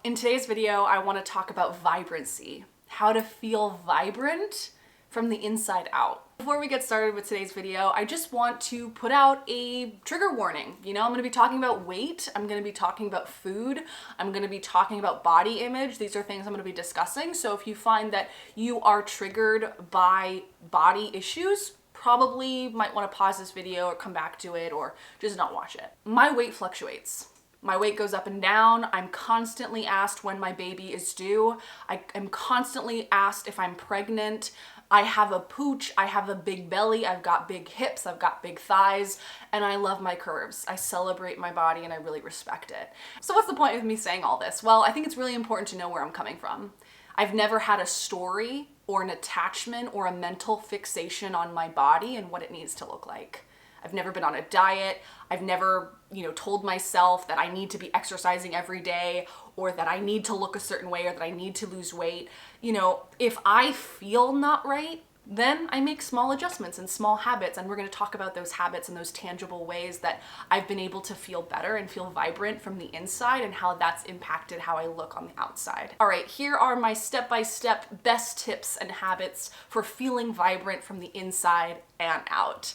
In today's video, I want to talk about vibrancy, how to feel vibrant from the inside out. Before we get started with today's video, I just want to put out a trigger warning. I'm going to be talking about weight, I'm going to be talking about food, I'm going to be talking about body image. These are things I'm going to be discussing. So if you find that you are triggered by body issues, probably might want to pause this video or come back to it or just not watch it. My weight fluctuates. My weight goes up and down. I'm constantly asked when my baby is due. I am constantly asked if I'm pregnant. I have a pooch, I have a big belly, I've got big hips, I've got big thighs, and I love my curves. I celebrate my body and I really respect it. So what's the point of me saying all this? Well, I think it's really important to know where I'm coming from. I've never had a story or an attachment or a mental fixation on my body and what it needs to look like. I've never been on a diet. I've never, told myself that I need to be exercising every day or that I need to look a certain way or that I need to lose weight. If I feel not right, then I make small adjustments and small habits. And we're going to talk about those habits and those tangible ways that I've been able to feel better and feel vibrant from the inside and how that's impacted how I look on the outside. All right, here are my step-by-step best tips and habits for feeling vibrant from the inside and out.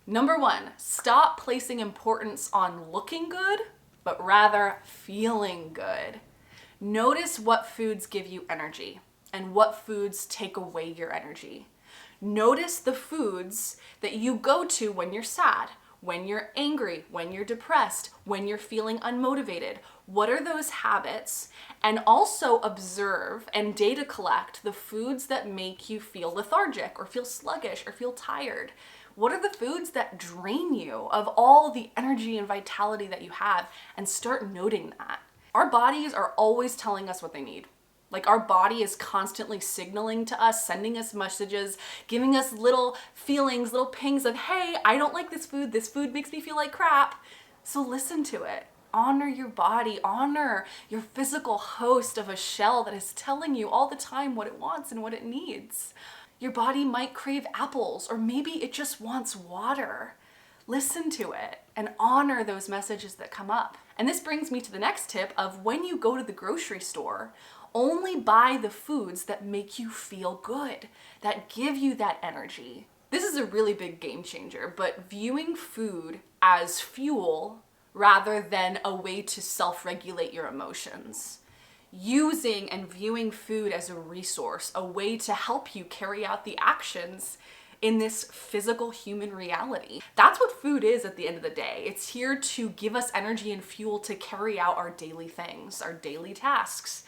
Number one, stop placing importance on looking good, but rather feeling good. Notice what foods give you energy and what foods take away your energy. Notice the foods that you go to when you're sad, when you're angry, when you're depressed, when you're feeling unmotivated. What are those habits? And also observe and data collect the foods that make you feel lethargic or feel sluggish or feel tired. What are the foods that drain you of all the energy and vitality that you have? And start noting that. Our bodies are always telling us what they need. Like our body is constantly signaling to us, sending us messages, giving us little feelings, little pings of, hey, I don't like this food makes me feel like crap. So listen to it. Honor your body, honor your physical host of a shell that is telling you all the time what it wants and what it needs. Your body might crave apples, or maybe it just wants water. Listen to it and honor those messages that come up. And this brings me to the next tip of when you go to the grocery store, only buy the foods that make you feel good, that give you that energy. This is a really big game changer, but viewing food as fuel rather than a way to self-regulate your emotions. Using and viewing food as a resource, a way to help you carry out the actions in this physical human reality. That's what food is at the end of the day. It's here to give us energy and fuel to carry out our daily things, our daily tasks.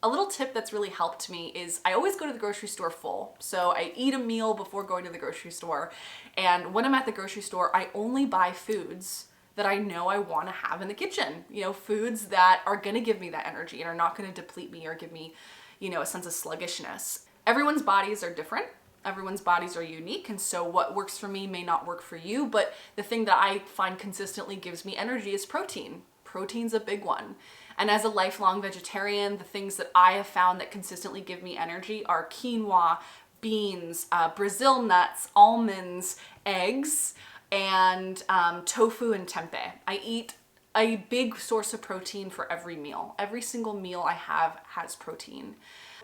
A little tip that's really helped me is I always go to the grocery store full. So I eat a meal before going to the grocery store. And when I'm at the grocery store, I only buy foods that I know I want to have in the kitchen. Foods that are going to give me that energy and are not going to deplete me or give me, a sense of sluggishness. Everyone's bodies are different. Everyone's bodies are unique. And so what works for me may not work for you. But the thing that I find consistently gives me energy is protein. Protein's a big one. And as a lifelong vegetarian, the things that I have found that consistently give me energy are quinoa, beans, Brazil nuts, almonds, eggs, and tofu and tempeh. I eat a big source of protein for every meal. Every single meal I have has protein.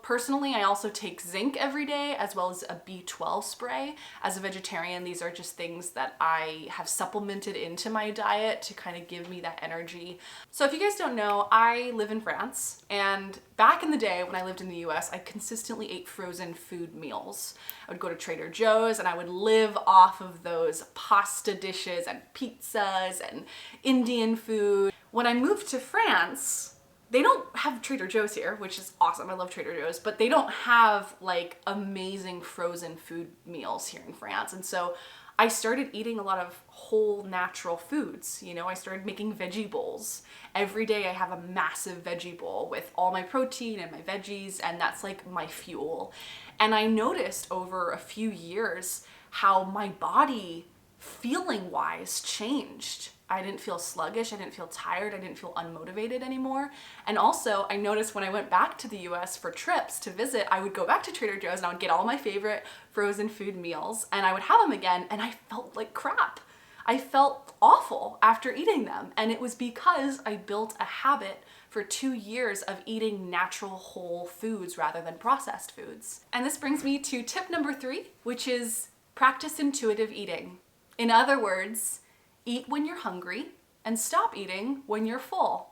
Personally, I also take zinc every day as well as a B12 spray. As a vegetarian, these are just things that I have supplemented into my diet to kind of give me that energy. So if you guys don't know, I live in France, and back in the day when I lived in the US, I consistently ate frozen food meals. I would go to Trader Joe's and I would live off of those pasta dishes and pizzas and Indian food. When I moved to France, they don't have Trader Joe's here, which is awesome. I love Trader Joe's, but they don't have like amazing frozen food meals here in France. And so I started eating a lot of whole natural foods. I started making veggie bowls. Every day I have a massive veggie bowl with all my protein and my veggies, and that's like my fuel. And I noticed over a few years how my body feeling wise changed. I didn't feel sluggish, I didn't feel tired, I didn't feel unmotivated anymore. And also I noticed when I went back to the US for trips to visit, I would go back to Trader Joe's and I would get all my favorite frozen food meals and I would have them again and I felt like crap. I felt awful after eating them. And it was because I built a habit for 2 years of eating natural whole foods rather than processed foods. And this brings me to tip number 3, which is practice intuitive eating. In other words, eat when you're hungry and stop eating when you're full.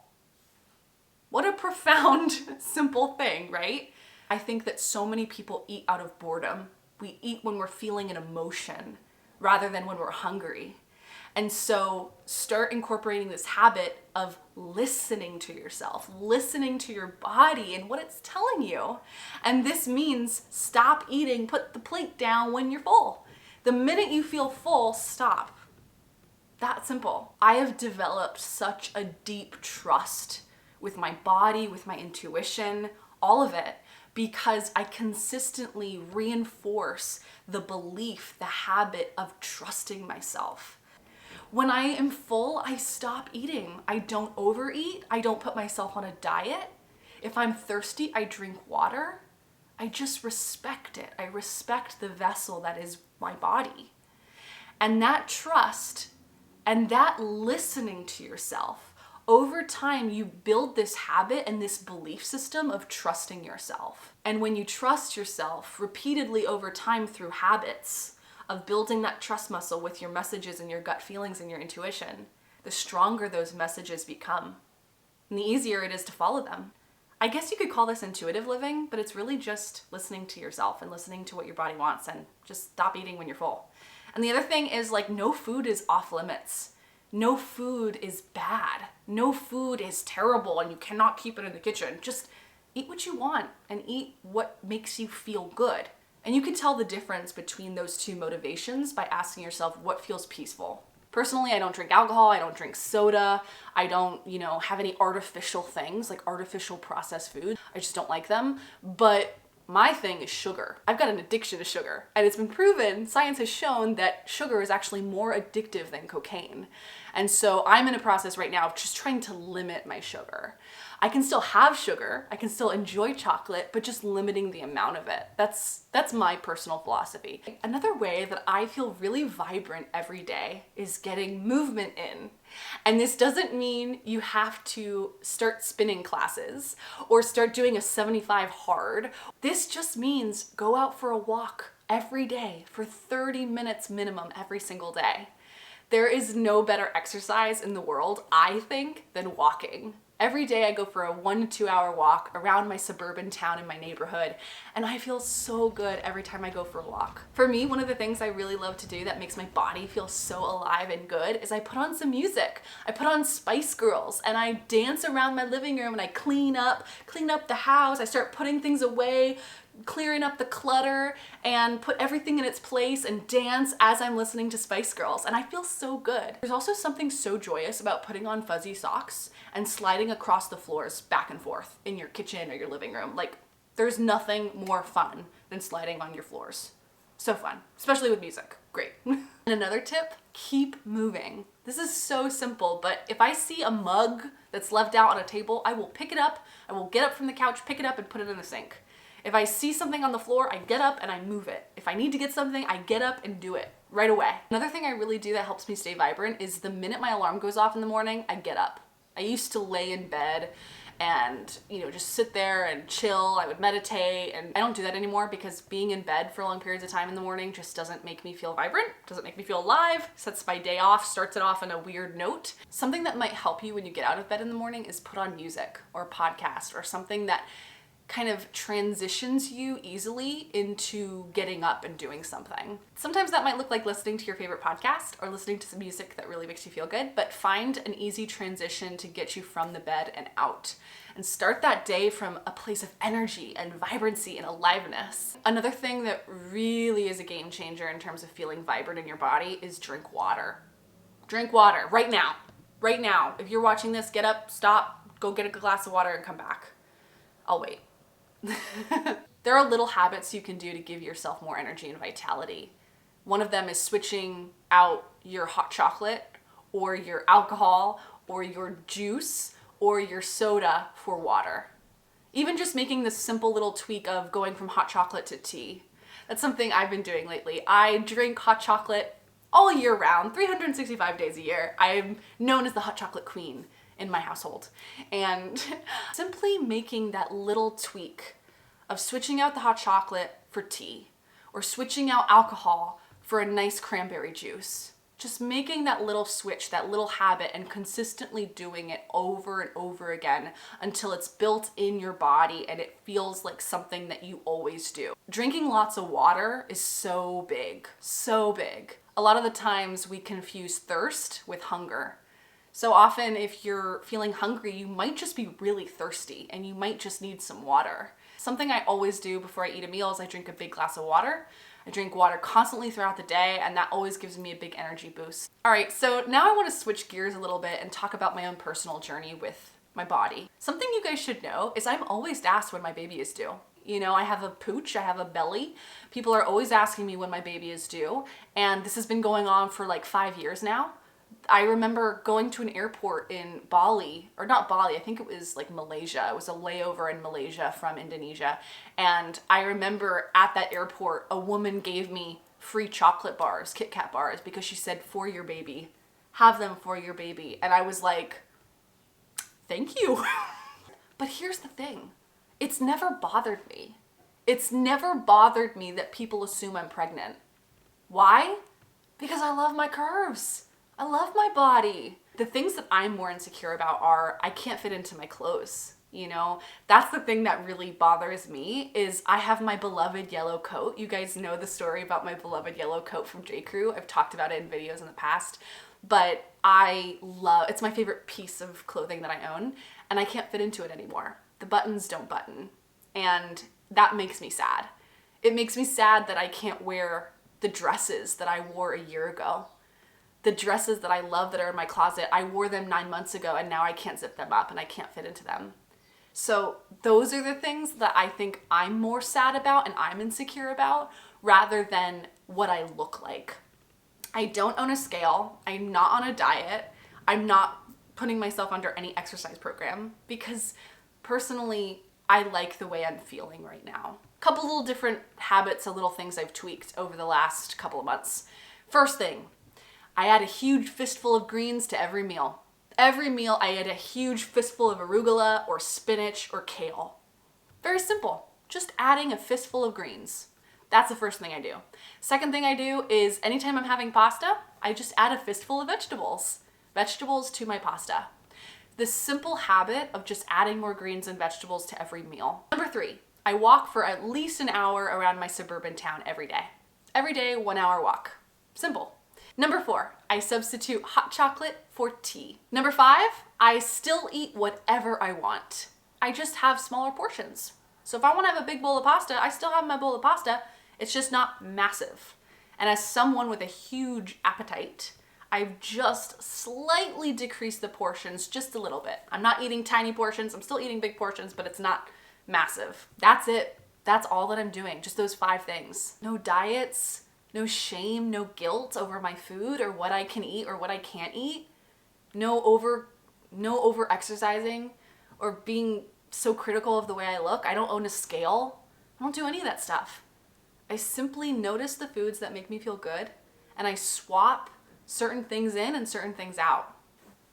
What a profound, simple thing, right? I think that so many people eat out of boredom. We eat when we're feeling an emotion rather than when we're hungry. And so start incorporating this habit of listening to yourself, listening to your body and what it's telling you. And this means stop eating, put the plate down when you're full. The minute you feel full, stop. That simple. I have developed such a deep trust with my body, with my intuition, all of it, because I consistently reinforce the belief, the habit of trusting myself. When I am full, I stop eating. I don't overeat. I don't put myself on a diet. If I'm thirsty, I drink water. I just respect it. I respect the vessel that is my body. And that trust and that listening to yourself, over time, you build this habit and this belief system of trusting yourself. And when you trust yourself repeatedly over time through habits of building that trust muscle with your messages and your gut feelings and your intuition, the stronger those messages become and the easier it is to follow them. I guess you could call this intuitive living, but it's really just listening to yourself and listening to what your body wants and just stop eating when you're full. And the other thing is, like, no food is off limits. No food is bad. No food is terrible and you cannot keep it in the kitchen. Just eat what you want and eat what makes you feel good. And you can tell the difference between those two motivations by asking yourself what feels peaceful. Personally, I don't drink alcohol, I don't drink soda, I don't, have any artificial things like artificial processed food. I just don't like them. But my thing is sugar. I've got an addiction to sugar, and it's been proven, science has shown that sugar is actually more addictive than cocaine. And so I'm in a process right now of just trying to limit my sugar. I can still have sugar, I can still enjoy chocolate, but just limiting the amount of it. That's my personal philosophy. Another way that I feel really vibrant every day is getting movement in. And this doesn't mean you have to start spinning classes or start doing a 75 hard. This just means go out for a walk every day for 30 minutes minimum every single day. There is no better exercise in the world, I think, than walking. Every day I go for a 1 to 2 hour walk around my suburban town in my neighborhood, and I feel so good every time I go for a walk. For me, one of the things I really love to do that makes my body feel so alive and good is I put on some music. I put on Spice Girls and I dance around my living room and I clean up the house. I start putting things away, clearing up the clutter, and put everything in its place and dance as I'm listening to Spice Girls, and I feel so good. There's also something so joyous about putting on fuzzy socks and sliding across the floors back and forth in your kitchen or your living room. Like, there's nothing more fun than sliding on your floors. So fun, especially with music. Great. And another tip, keep moving. This is so simple, but if I see a mug that's left out on a table, I will pick it up, I will get up from the couch, pick it up, and put it in the sink. If I see something on the floor, I get up and I move it. If I need to get something, I get up and do it right away. Another thing I really do that helps me stay vibrant is the minute my alarm goes off in the morning, I get up. I used to lay in bed and, just sit there and chill. I would meditate, and I don't do that anymore because being in bed for long periods of time in the morning just doesn't make me feel vibrant, doesn't make me feel alive, sets my day off, starts it off on a weird note. Something that might help you when you get out of bed in the morning is put on music or a podcast or something that kind of transitions you easily into getting up and doing something. Sometimes that might look like listening to your favorite podcast or listening to some music that really makes you feel good, but find an easy transition to get you from the bed and out. And start that day from a place of energy and vibrancy and aliveness. Another thing that really is a game changer in terms of feeling vibrant in your body is drink water. Drink water right now. Right now. If you're watching this, get up, stop, go get a glass of water and come back. I'll wait. There are little habits you can do to give yourself more energy and vitality. One of them is switching out your hot chocolate or your alcohol or your juice or your soda for water. Even just making this simple little tweak of going from hot chocolate to tea. That's something I've been doing lately. I drink hot chocolate all year round, 365 days a year. I'm known as the hot chocolate queen in my household. And simply making that little tweak of switching out the hot chocolate for tea, or switching out alcohol for a nice cranberry juice. Just making that little switch, that little habit, and consistently doing it over and over again until it's built in your body and it feels like something that you always do. Drinking lots of water is so big, so big. A lot of the times we confuse thirst with hunger. So often if you're feeling hungry, you might just be really thirsty and you might just need some water. Something I always do before I eat a meal is I drink a big glass of water. I drink water constantly throughout the day, and that always gives me a big energy boost. All right, so now I want to switch gears a little bit and talk about my own personal journey with my body. Something you guys should know is I'm always asked when my baby is due. You know, I have a pooch, I have a belly. People are always asking me when my baby is due, and this has been going on for like 5 years now. I remember going to an airport in Bali, or not Bali, I think it was like Malaysia. It was a layover in Malaysia from Indonesia. And I remember at that airport, a woman gave me free chocolate bars, Kit Kat bars, because she said, for your baby, have them for your baby. And I was like, thank you. But here's the thing. It's never bothered me. It's never bothered me that people assume I'm pregnant. Why? Because I love my curves. I love my body. The things that I'm more insecure about are I can't fit into my clothes. You know, that's the thing that really bothers me is I have my beloved yellow coat. You guys know the story about my beloved yellow coat from J. Crew. I've talked about it in videos in the past, but it's my favorite piece of clothing that I own, and I can't fit into it anymore. The buttons don't button, and that makes me sad. It makes me sad that I can't wear the dresses that I wore a year ago. The dresses that I love that are in my closet, I wore them 9 months ago and now I can't zip them up and I can't fit into them. So those are the things that I think I'm more sad about and I'm insecure about rather than what I look like. I don't own a scale. I'm not on a diet. I'm not putting myself under any exercise program because personally, I like the way I'm feeling right now. A couple little different habits, little things I've tweaked over the last couple of months. First thing, I add a huge fistful of greens to every meal. Every meal I add a huge fistful of arugula or spinach or kale. Very simple, just adding a fistful of greens. That's the first thing I do. Second thing I do is anytime I'm having pasta, I just add a fistful of vegetables. Vegetables to my pasta. The simple habit of just adding more greens and vegetables to every meal. Number 3, I walk for at least an hour around my suburban town every day. Every day, 1 hour walk. Simple. Number 4, I substitute hot chocolate for tea. Number 5, I still eat whatever I want. I just have smaller portions. So if I want to have a big bowl of pasta, I still have my bowl of pasta. It's just not massive. And as someone with a huge appetite, I've just slightly decreased the portions just a little bit. I'm not eating tiny portions. I'm still eating big portions, but it's not massive. That's it. That's all that I'm doing. Just those 5 things. No diets. No shame, no guilt over my food or what I can eat or what I can't eat. No over exercising or being so critical of the way I look. I don't own a scale. I don't do any of that stuff. I simply notice the foods that make me feel good and I swap certain things in and certain things out.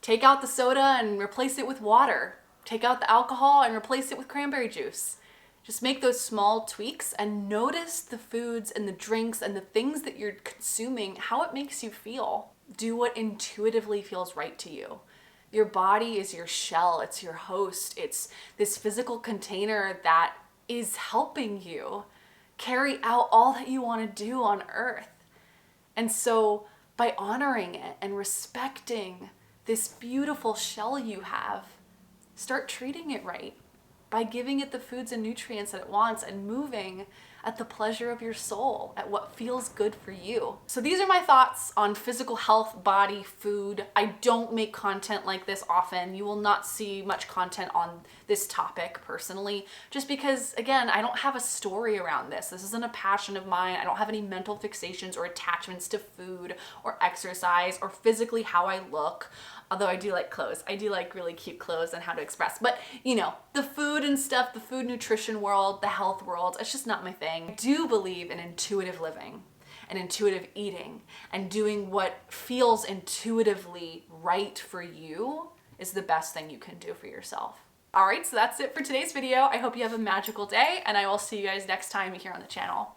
Take out the soda and replace it with water. Take out the alcohol and replace it with cranberry juice. Just make those small tweaks and notice the foods and the drinks and the things that you're consuming, how it makes you feel. Do what intuitively feels right to you. Your body is your shell, it's your host, it's this physical container that is helping you carry out all that you want to do on earth. And so by honoring it and respecting this beautiful shell you have, start treating it right. By giving it the foods and nutrients that it wants and moving at the pleasure of your soul, at what feels good for you. So these are my thoughts on physical health, body, food. I don't make content like this often. You will not see much content on this topic personally, just because, again, I don't have a story around this. This isn't a passion of mine. I don't have any mental fixations or attachments to food or exercise or physically how I look. Although I do like clothes. I do like really cute clothes and how to express. But, you know, the food and stuff, the food nutrition world, the health world, it's just not my thing. I do believe in intuitive living. and intuitive eating and doing what feels intuitively right for you is the best thing you can do for yourself. All right, so that's it for today's video. I hope you have a magical day, and I will see you guys next time here on the channel.